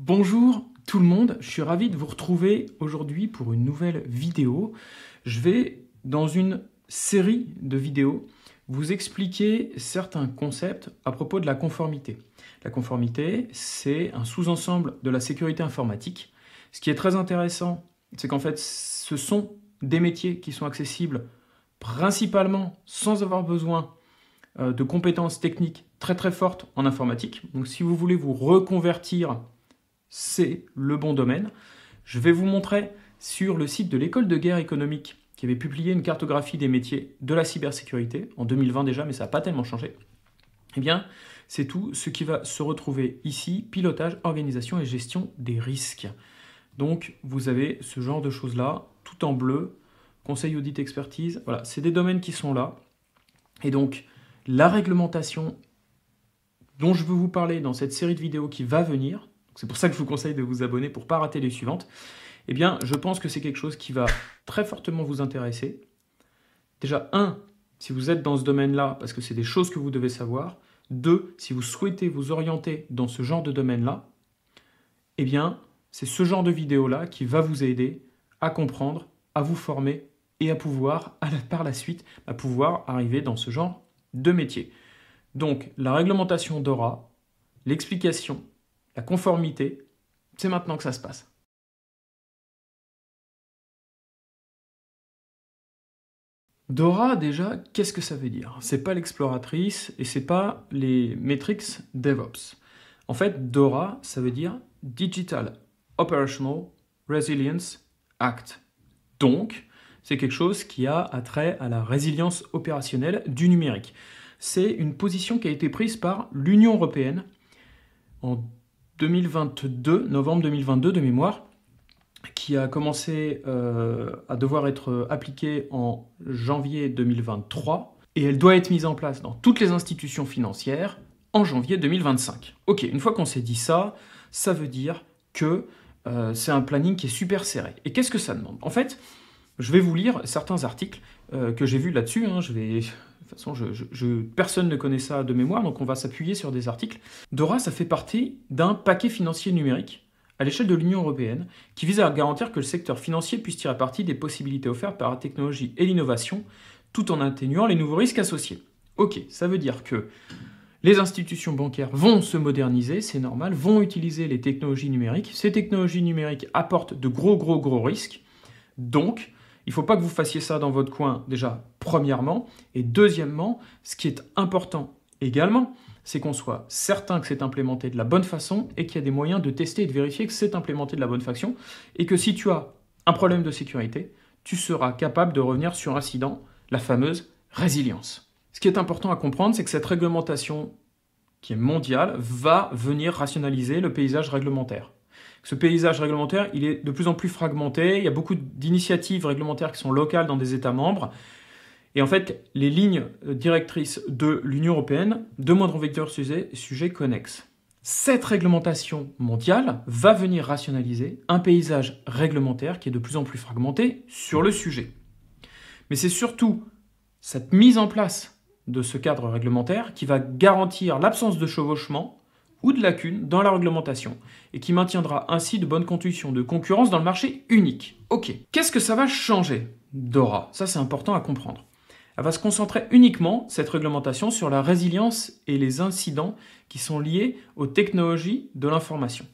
Bonjour tout le monde, je suis ravi de vous retrouver aujourd'hui pour une nouvelle vidéo. Je vais, dans une série de vidéos, vous expliquer certains concepts à propos de la conformité. La conformité, c'est un sous-ensemble de la sécurité informatique. Ce qui est très intéressant, c'est qu'en fait, ce sont des métiers qui sont accessibles principalement sans avoir besoin de compétences techniques très très fortes en informatique. Donc si vous voulez vous reconvertir, c'est le bon domaine. Je vais vous montrer sur le site de l'École de guerre économique qui avait publié une cartographie des métiers de la cybersécurité, en 2020 déjà, mais ça n'a pas tellement changé. Eh bien, c'est tout ce qui va se retrouver ici, pilotage, organisation et gestion des risques. Donc, vous avez ce genre de choses-là, tout en bleu, conseil, audit, expertise, voilà, c'est des domaines qui sont là. Et donc, la réglementation dont je veux vous parler dans cette série de vidéos qui va venir, c'est pour ça que je vous conseille de vous abonner pour ne pas rater les suivantes, eh bien, je pense que c'est quelque chose qui va très fortement vous intéresser. Déjà, 1, si vous êtes dans ce domaine-là, parce que c'est des choses que vous devez savoir. 2, si vous souhaitez vous orienter dans ce genre de domaine-là, eh bien, c'est ce genre de vidéo-là qui va vous aider à comprendre, à vous former et à pouvoir, par la suite, à pouvoir arriver dans ce genre de métier. Donc, la réglementation DORA, l'explication, la conformité, c'est maintenant que ça se passe. DORA, déjà, qu'est-ce que ça veut dire? C'est pas l'exploratrice et c'est pas les metrics DevOps. En fait, DORA, ça veut dire Digital Operational Resilience Act. Donc, c'est quelque chose qui a attrait à la résilience opérationnelle du numérique. C'est une position qui a été prise par l'Union européenne en 2022, novembre 2022 de mémoire, qui a commencé à devoir être appliquée en janvier 2023, et elle doit être mise en place dans toutes les institutions financières en janvier 2025. Ok, une fois qu'on s'est dit ça, ça veut dire que c'est un planning qui est super serré. Et qu'est-ce que ça demande? En fait, je vais vous lire certains articles que j'ai vus là-dessus. De toute façon, personne ne connaît ça de mémoire, donc on va s'appuyer sur des articles. DORA, ça fait partie d'un paquet financier numérique à l'échelle de l'Union européenne qui vise à garantir que le secteur financier puisse tirer parti des possibilités offertes par la technologie et l'innovation tout en atténuant les nouveaux risques associés. Ok, ça veut dire que les institutions bancaires vont se moderniser, c'est normal, vont utiliser les technologies numériques. Ces technologies numériques apportent de gros risques. Donc, il ne faut pas que vous fassiez ça dans votre coin, déjà, premièrement. Et deuxièmement, ce qui est important également, c'est qu'on soit certain que c'est implémenté de la bonne façon et qu'il y a des moyens de tester et de vérifier que c'est implémenté de la bonne façon. Et que si tu as un problème de sécurité, tu seras capable de revenir sur incident, la fameuse résilience. Ce qui est important à comprendre, c'est que cette réglementation qui est mondiale va venir rationaliser le paysage réglementaire. Ce paysage réglementaire, il est de plus en plus fragmenté. Il y a beaucoup d'initiatives réglementaires qui sont locales dans des États membres. Et en fait, les lignes directrices de l'Union européenne demanderont vecteur sujet connexe. Cette réglementation mondiale va venir rationaliser un paysage réglementaire qui est de plus en plus fragmenté sur le sujet. Mais c'est surtout cette mise en place de ce cadre réglementaire qui va garantir l'absence de chevauchement ou de lacunes dans la réglementation et qui maintiendra ainsi de bonnes conditions de concurrence dans le marché unique. Ok, qu'est-ce que ça va changer, DORA? Ça, c'est important à comprendre. Elle va se concentrer uniquement, cette réglementation, sur la résilience et les incidents qui sont liés aux technologies de l'information.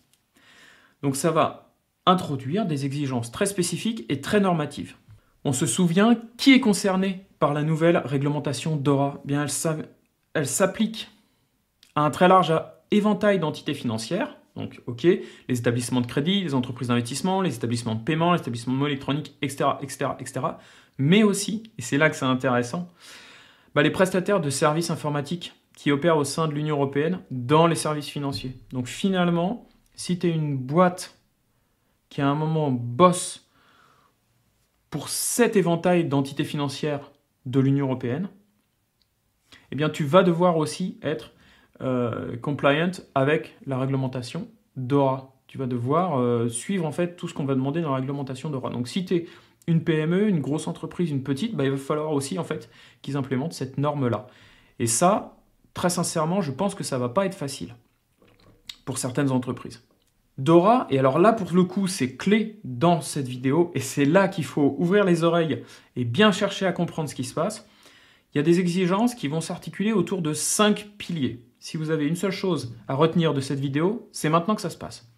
Donc ça va introduire des exigences très spécifiques et très normatives. On se souvient qui est concerné par la nouvelle réglementation DORA? Bien, elle s'applique à un très large éventail d'entités financières, donc ok, les établissements de crédit, les entreprises d'investissement, les établissements de paiement, les établissements de monnaie électronique, etc., mais aussi, et c'est là que c'est intéressant, les prestataires de services informatiques qui opèrent au sein de l'Union européenne dans les services financiers. Donc finalement, si tu es une boîte qui à un moment bosse pour cet éventail d'entités financières de l'Union européenne, eh bien tu vas devoir aussi être compliant avec la réglementation DORA. Tu vas devoir suivre en fait tout ce qu'on va demander dans la réglementation DORA. Donc si tu es une PME, une grosse entreprise, une petite, il va falloir aussi en fait qu'ils implémentent cette norme-là. Et ça, très sincèrement, je pense que ça ne va pas être facile pour certaines entreprises. DORA, et alors là pour le coup c'est clé dans cette vidéo, et c'est là qu'il faut ouvrir les oreilles et bien chercher à comprendre ce qui se passe. Il y a des exigences qui vont s'articuler autour de 5 piliers. Si vous avez une seule chose à retenir de cette vidéo, c'est maintenant que ça se passe.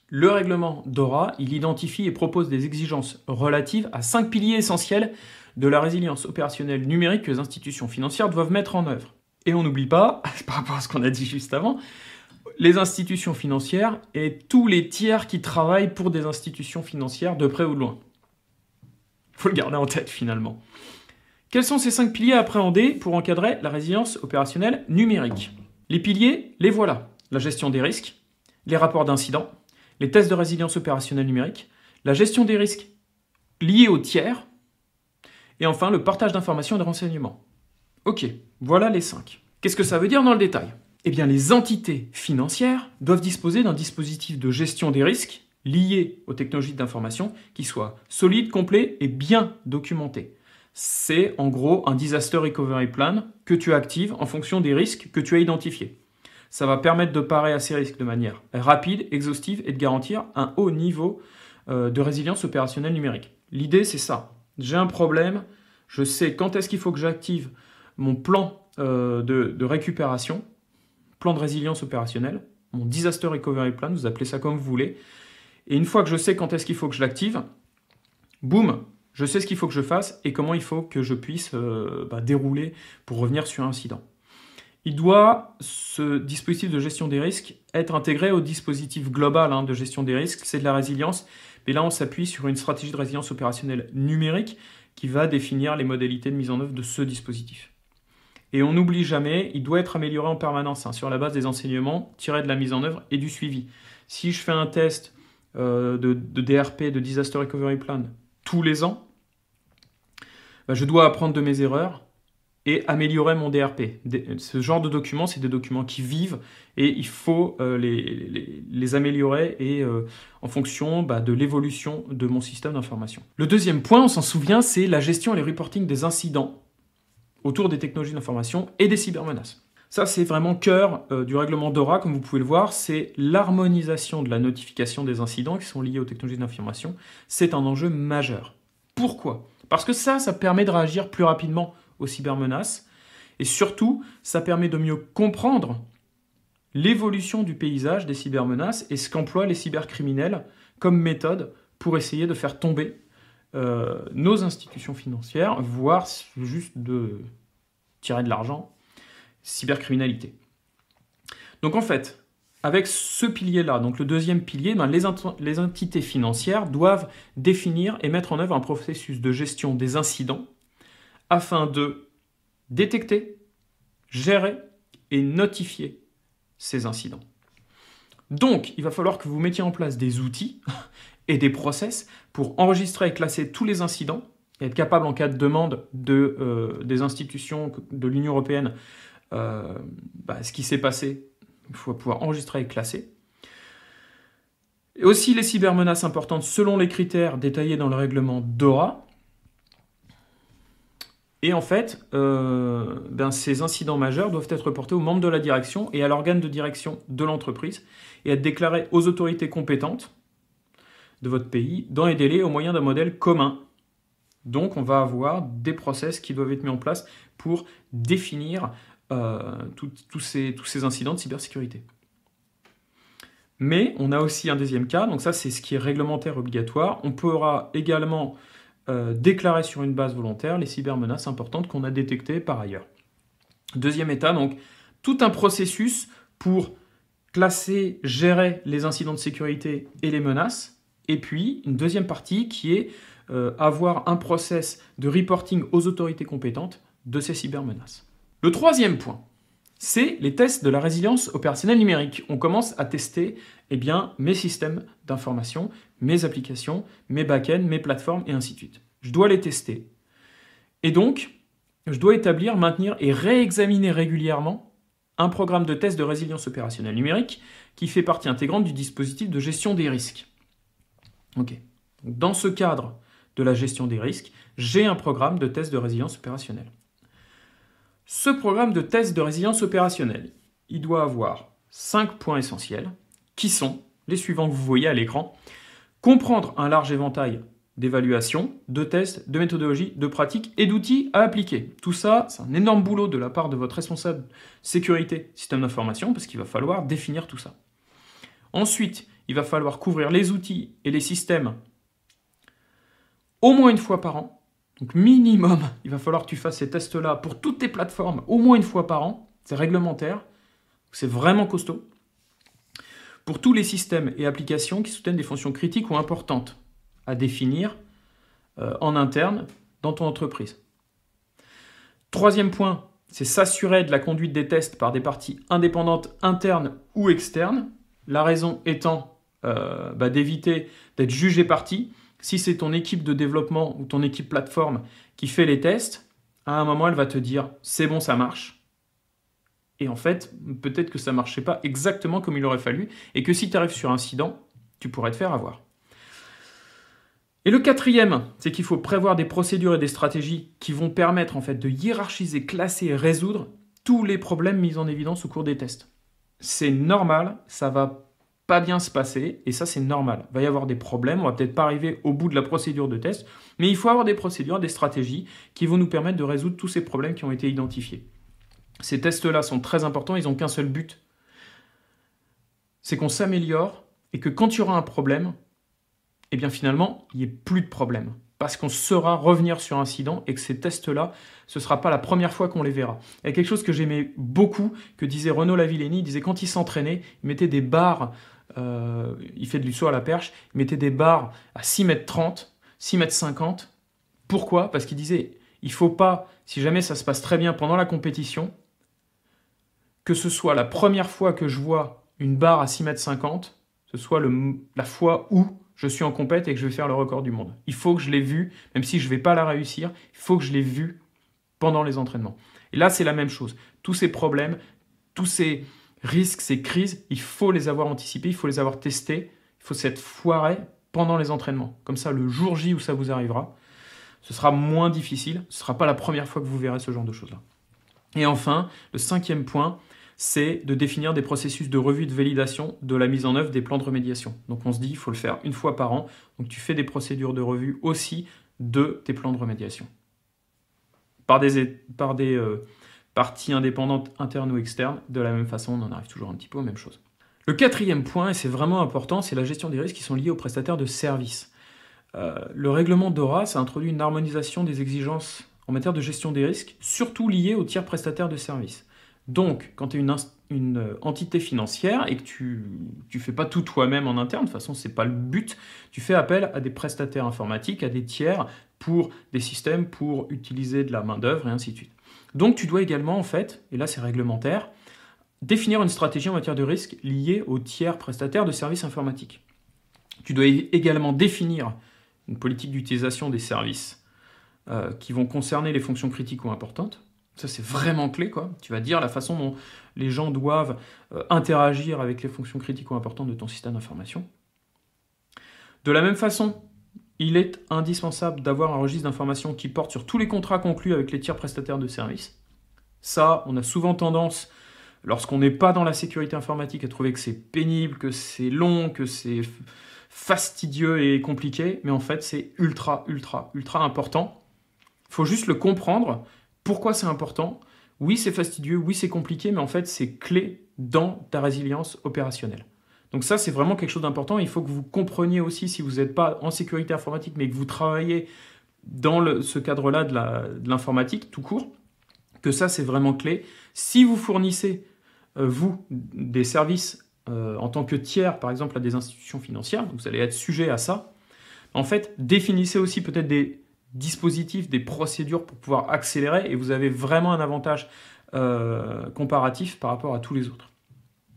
Le règlement DORA, il identifie et propose des exigences relatives à 5 piliers essentiels de la résilience opérationnelle numérique que les institutions financières doivent mettre en œuvre. Et on n'oublie pas, par rapport à ce qu'on a dit juste avant, les institutions financières et tous les tiers qui travaillent pour des institutions financières de près ou de loin. Il faut le garder en tête finalement. Quels sont ces 5 piliers à appréhender pour encadrer la résilience opérationnelle numérique? Les piliers, les voilà. La gestion des risques, les rapports d'incidents, les tests de résilience opérationnelle numérique, la gestion des risques liés aux tiers, et enfin le partage d'informations et de renseignements. Ok, voilà les 5. Qu'est-ce que ça veut dire dans le détail? Eh bien, les entités financières doivent disposer d'un dispositif de gestion des risques liés aux technologies d'information qui soit solide, complet et bien documenté. C'est en gros un Disaster Recovery Plan que tu actives en fonction des risques que tu as identifiés. Ça va permettre de parer à ces risques de manière rapide, exhaustive et de garantir un haut niveau de résilience opérationnelle numérique. L'idée, c'est ça. J'ai un problème, je sais quand est-ce qu'il faut que j'active mon plan de récupération, plan de résilience opérationnelle, mon Disaster Recovery Plan, vous appelez ça comme vous voulez. Et une fois que je sais quand est-ce qu'il faut que je l'active, boum, je sais ce qu'il faut que je fasse et comment il faut que je puisse dérouler pour revenir sur un incident. Ce dispositif de gestion des risques, être intégré au dispositif global de gestion des risques, c'est de la résilience. Mais là, on s'appuie sur une stratégie de résilience opérationnelle numérique qui va définir les modalités de mise en œuvre de ce dispositif. Et on n'oublie jamais, il doit être amélioré en permanence sur la base des enseignements tirés de la mise en œuvre et du suivi. Si je fais un test de DRP, de Disaster Recovery Plan, tous les ans, je dois apprendre de mes erreurs et améliorer mon DRP. Ce genre de documents, c'est des documents qui vivent et il faut les améliorer et, en fonction de l'évolution de mon système d'information. Le deuxième point, on s'en souvient, c'est la gestion et le reporting des incidents autour des technologies d'information et des cybermenaces. Ça, c'est vraiment cœur du règlement DORA, comme vous pouvez le voir, c'est l'harmonisation de la notification des incidents qui sont liés aux technologies d'information. C'est un enjeu majeur. Pourquoi? Parce que ça permet de réagir plus rapidement aux cybermenaces et surtout, ça permet de mieux comprendre l'évolution du paysage des cybermenaces et ce qu'emploient les cybercriminels comme méthode pour essayer de faire tomber nos institutions financières, voire juste de tirer de l'argent, cybercriminalité. Donc en fait, avec ce pilier-là, donc le deuxième pilier, les entités financières doivent définir et mettre en œuvre un processus de gestion des incidents afin de détecter, gérer et notifier ces incidents. Donc, il va falloir que vous mettiez en place des outils et des process pour enregistrer et classer tous les incidents et être capable, en cas de demande des institutions de l'Union européenne, ce qui s'est passé, il faut pouvoir enregistrer et classer. Et aussi les cybermenaces importantes selon les critères détaillés dans le règlement DORA. Et en fait, ces incidents majeurs doivent être reportés aux membres de la direction et à l'organe de direction de l'entreprise et être déclarés aux autorités compétentes de votre pays dans les délais au moyen d'un modèle commun. Donc, on va avoir des process qui doivent être mis en place pour définir tous ces incidents de cybersécurité. Mais on a aussi un deuxième cas, donc ça c'est ce qui est réglementaire obligatoire. On pourra également déclarer sur une base volontaire les cybermenaces importantes qu'on a détectées par ailleurs. Deuxième état, donc tout un processus pour classer, gérer les incidents de sécurité et les menaces. Et puis une deuxième partie qui est avoir un process de reporting aux autorités compétentes de ces cybermenaces. Le troisième point, c'est les tests de la résilience opérationnelle numérique. On commence à tester mes systèmes d'information, mes applications, mes back-ends, mes plateformes et ainsi de suite. Je dois les tester. Et donc, je dois établir, maintenir et réexaminer régulièrement un programme de test de résilience opérationnelle numérique qui fait partie intégrante du dispositif de gestion des risques. Ok. Dans ce cadre de la gestion des risques, j'ai un programme de test de résilience opérationnelle. Ce programme de test de résilience opérationnelle, il doit avoir 5 points essentiels qui sont les suivants que vous voyez à l'écran. Comprendre un large éventail d'évaluation, de tests, de méthodologies, de pratiques et d'outils à appliquer. Tout ça, c'est un énorme boulot de la part de votre responsable sécurité système d'information parce qu'il va falloir définir tout ça. Ensuite, il va falloir couvrir les outils et les systèmes au moins une fois par an. Donc minimum, il va falloir que tu fasses ces tests-là pour toutes tes plateformes au moins une fois par an. C'est réglementaire, c'est vraiment costaud. Pour tous les systèmes et applications qui soutiennent des fonctions critiques ou importantes à définir en interne dans ton entreprise. Troisième point, c'est s'assurer de la conduite des tests par des parties indépendantes internes ou externes. La raison étant d'éviter d'être jugé partie. Si c'est ton équipe de développement ou ton équipe plateforme qui fait les tests, à un moment, elle va te dire « c'est bon, ça marche ». Et en fait, peut-être que ça ne marchait pas exactement comme il aurait fallu et que si tu arrives sur un incident, tu pourrais te faire avoir. Et le quatrième, c'est qu'il faut prévoir des procédures et des stratégies qui vont permettre en fait de hiérarchiser, classer et résoudre tous les problèmes mis en évidence au cours des tests. C'est normal, ça va pas bien se passer, et ça c'est normal. Il va y avoir des problèmes, on va peut-être pas arriver au bout de la procédure de test, mais il faut avoir des procédures, des stratégies qui vont nous permettre de résoudre tous ces problèmes qui ont été identifiés. Ces tests-là sont très importants, ils n'ont qu'un seul but, c'est qu'on s'améliore, et que quand il y aura un problème, eh bien finalement, il n'y ait plus de problème. Parce qu'on saura revenir sur un incident et que ces tests-là, ce ne sera pas la première fois qu'on les verra. Il y a quelque chose que j'aimais beaucoup, que disait Renaud Lavillenie, il disait quand il s'entraînait, il mettait des barres, il fait du saut à la perche, il mettait des barres à 6,30 m, 6,50 m. Pourquoi? Parce qu'il disait, il ne faut pas, si jamais ça se passe très bien pendant la compétition, que ce soit la première fois que je vois une barre à 6,50 m, ce soit la fois où je suis en compète et que je vais faire le record du monde. Il faut que je l'ai vu, même si je ne vais pas la réussir, il faut que je l'ai vu pendant les entraînements. Et là, c'est la même chose. Tous ces problèmes, tous ces risques, ces crises, il faut les avoir anticipés, il faut les avoir testés, il faut s'être foiré pendant les entraînements. Comme ça, le jour J où ça vous arrivera, ce sera moins difficile, ce ne sera pas la première fois que vous verrez ce genre de choses-là. Et enfin, le cinquième point, c'est de définir des processus de revue et de validation de la mise en œuvre des plans de remédiation. Donc on se dit, il faut le faire une fois par an. Donc tu fais des procédures de revue aussi de tes plans de remédiation. Par des parties indépendantes internes ou externes, de la même façon, on en arrive toujours un petit peu aux mêmes choses. Le quatrième point, et c'est vraiment important, c'est la gestion des risques qui sont liés aux prestataires de services. Le règlement DORA, ça introduit une harmonisation des exigences en matière de gestion des risques, surtout liées aux tiers prestataires de services. Donc, quand tu es une entité financière et que tu ne fais pas tout toi-même en interne, de toute façon, ce n'est pas le but, tu fais appel à des prestataires informatiques, à des tiers pour des systèmes, pour utiliser de la main-d'œuvre et ainsi de suite. Donc, tu dois également, en fait, et là c'est réglementaire, définir une stratégie en matière de risque liée aux tiers prestataires de services informatiques. Tu dois également définir une politique d'utilisation des services qui vont concerner les fonctions critiques ou importantes. Ça, c'est vraiment clé, quoi. Tu vas dire la façon dont les gens doivent interagir avec les fonctions critiques ou importantes de ton système d'information. De la même façon, il est indispensable d'avoir un registre d'informations qui porte sur tous les contrats conclus avec les tiers prestataires de services. Ça, on a souvent tendance, lorsqu'on n'est pas dans la sécurité informatique, à trouver que c'est pénible, que c'est long, que c'est fastidieux et compliqué, mais en fait, c'est ultra important. Il faut juste le comprendre. Pourquoi c'est important? Oui, c'est fastidieux, oui, c'est compliqué, mais en fait, c'est clé dans ta résilience opérationnelle. Donc ça, c'est vraiment quelque chose d'important. Il faut que vous compreniez aussi, si vous n'êtes pas en sécurité informatique, mais que vous travaillez dans ce cadre-là de l'informatique, tout court, que ça, c'est vraiment clé. Si vous fournissez, vous, des services en tant que tiers, par exemple, à des institutions financières, donc vous allez être sujet à ça, en fait, définissez aussi peut-être des dispositifs, des procédures pour pouvoir accélérer et vous avez vraiment un avantage comparatif par rapport à tous les autres.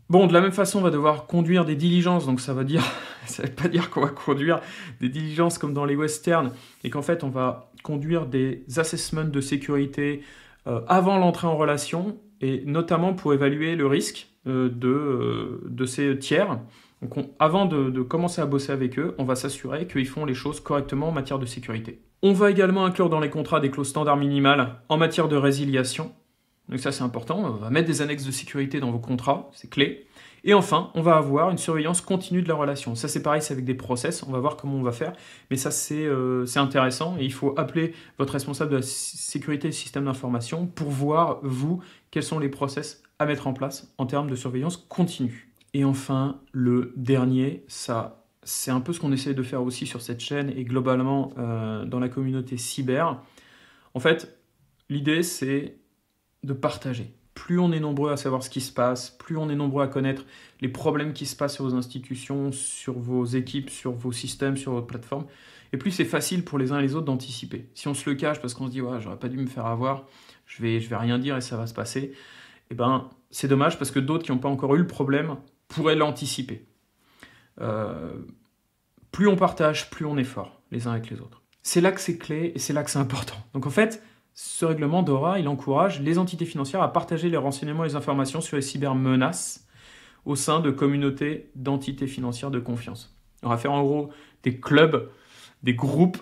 Bon, de la même façon, on va devoir conduire des diligences, donc ça veut pas dire qu'on va conduire des diligences comme dans les westerns et qu'en fait on va conduire des assessments de sécurité avant l'entrée en relation et notamment pour évaluer le risque de ces tiers. Donc avant de commencer à bosser avec eux, on va s'assurer qu'ils font les choses correctement en matière de sécurité. On va également inclure dans les contrats des clauses standards minimales en matière de résiliation. Donc ça, c'est important. On va mettre des annexes de sécurité dans vos contrats, c'est clé. Et enfin, on va avoir une surveillance continue de la relation. Ça, c'est pareil, c'est avec des process. On va voir comment on va faire. Mais ça, c'est intéressant. Et il faut appeler votre responsable de la sécurité du système d'information pour voir, vous, quels sont les process à mettre en place en termes de surveillance continue. Et enfin, le dernier, ça, c'est un peu ce qu'on essaie de faire aussi sur cette chaîne et globalement dans la communauté cyber. En fait, l'idée, c'est de partager. Plus on est nombreux à savoir ce qui se passe, plus on est nombreux à connaître les problèmes qui se passent sur vos institutions, sur vos équipes, sur vos systèmes, sur votre plateforme, et plus c'est facile pour les uns et les autres d'anticiper. Si on se le cache parce qu'on se dit ouais, j'aurais pas dû me faire avoir, je vais rien dire et ça va se passer, eh ben, c'est dommage parce que d'autres qui n'ont pas encore eu le problème pourraient l'anticiper. Plus on partage, plus on est fort les uns avec les autres. C'est là que c'est clé et c'est là que c'est important. Donc en fait, ce règlement DORA, il encourage les entités financières à partager les renseignements et les informations sur les cybermenaces au sein de communautés d'entités financières de confiance. On va faire en gros des clubs, des groupes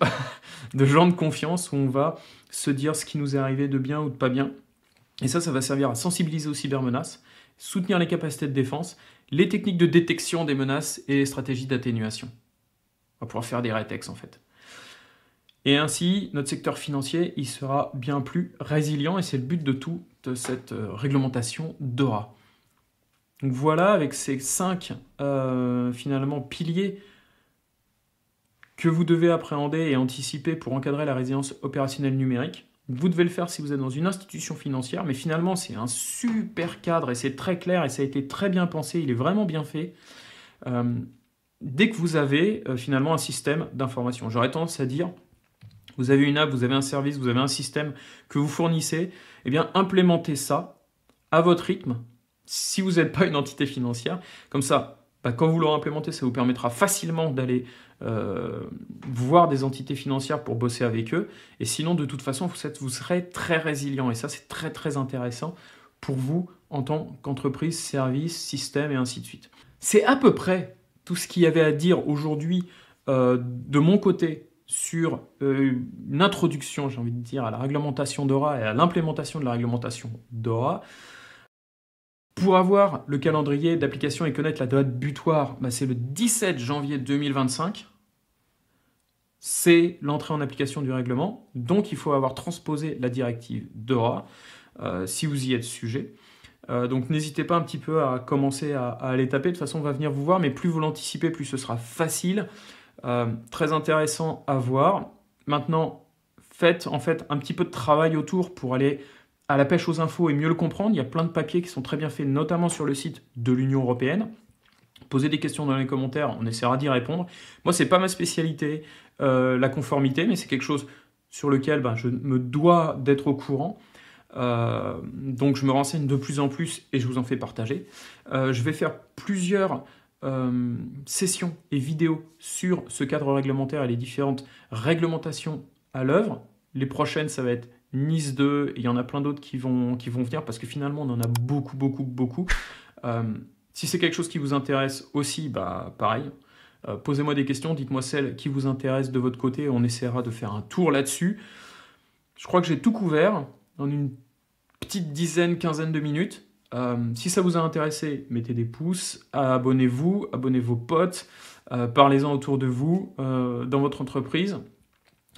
de gens de confiance où on va se dire ce qui nous est arrivé de bien ou de pas bien. Et ça va servir à sensibiliser aux cybermenaces, soutenir les capacités de défense, les techniques de détection des menaces et les stratégies d'atténuation. On va pouvoir faire des rétex en fait. Et ainsi, notre secteur financier, il sera bien plus résilient et c'est le but de toute cette réglementation DORA. Donc voilà, avec ces 5 finalement piliers que vous devez appréhender et anticiper pour encadrer la résilience opérationnelle numérique. Vous devez le faire si vous êtes dans une institution financière, mais finalement c'est un super cadre et c'est très clair et ça a été très bien pensé, il est vraiment bien fait. Dès que vous avez finalement un système d'information, j'aurais tendance à dire, vous avez une app, vous avez un service, vous avez un système que vous fournissez, eh bien implémentez ça à votre rythme, si vous n'êtes pas une entité financière. Comme ça, quand vous l'aurez implémenté, ça vous permettra facilement d'aller voir des entités financières pour bosser avec eux. Et sinon, de toute façon, vous serez très résilient. Et ça, c'est très, très intéressant pour vous en tant qu'entreprise, service, système et ainsi de suite. C'est à peu près tout ce qu'il y avait à dire aujourd'hui de mon côté sur une introduction, j'ai envie de dire, à la réglementation DORA et à l'implémentation de la réglementation DORA. Pour avoir le calendrier d'application et connaître la date butoir, c'est le 17 janvier 2025. C'est l'entrée en application du règlement. Donc, il faut avoir transposé la directive DORA si vous y êtes sujet. Donc, n'hésitez pas un petit peu à commencer à aller taper. De toute façon, on va venir vous voir, mais plus vous l'anticipez, plus ce sera facile. Très intéressant à voir. Maintenant, faites en fait un petit peu de travail autour pour aller à la pêche aux infos et mieux le comprendre. Il y a plein de papiers qui sont très bien faits, notamment sur le site de l'Union européenne. Posez des questions dans les commentaires, on essaiera d'y répondre. Moi, c'est pas ma spécialité, la conformité, mais c'est quelque chose sur lequel je me dois d'être au courant. Donc, je me renseigne de plus en plus et je vous en fais partager. Je vais faire plusieurs sessions et vidéos sur ce cadre réglementaire et les différentes réglementations à l'œuvre. Les prochaines, ça va être Nice 2, et il y en a plein d'autres qui vont venir parce que finalement, on en a beaucoup. Si c'est quelque chose qui vous intéresse aussi, pareil, posez-moi des questions, dites-moi celles qui vous intéressent de votre côté, on essaiera de faire un tour là-dessus. Je crois que j'ai tout couvert en une petite quinzaine de minutes. Si ça vous a intéressé, mettez des pouces, abonnez-vous, abonnez vos potes, parlez-en autour de vous, dans votre entreprise.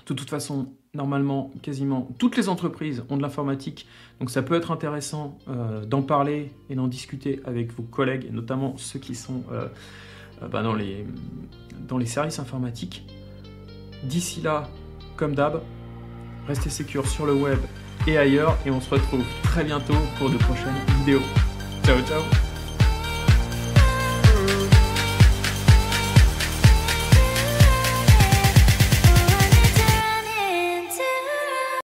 De toute façon, normalement, quasiment toutes les entreprises ont de l'informatique, donc ça peut être intéressant d'en parler et d'en discuter avec vos collègues, et notamment ceux qui sont dans les services informatiques. D'ici là, comme d'hab, restez sécures sur le web et ailleurs, et on se retrouve très bientôt pour de prochaines vidéos. Ciao, ciao!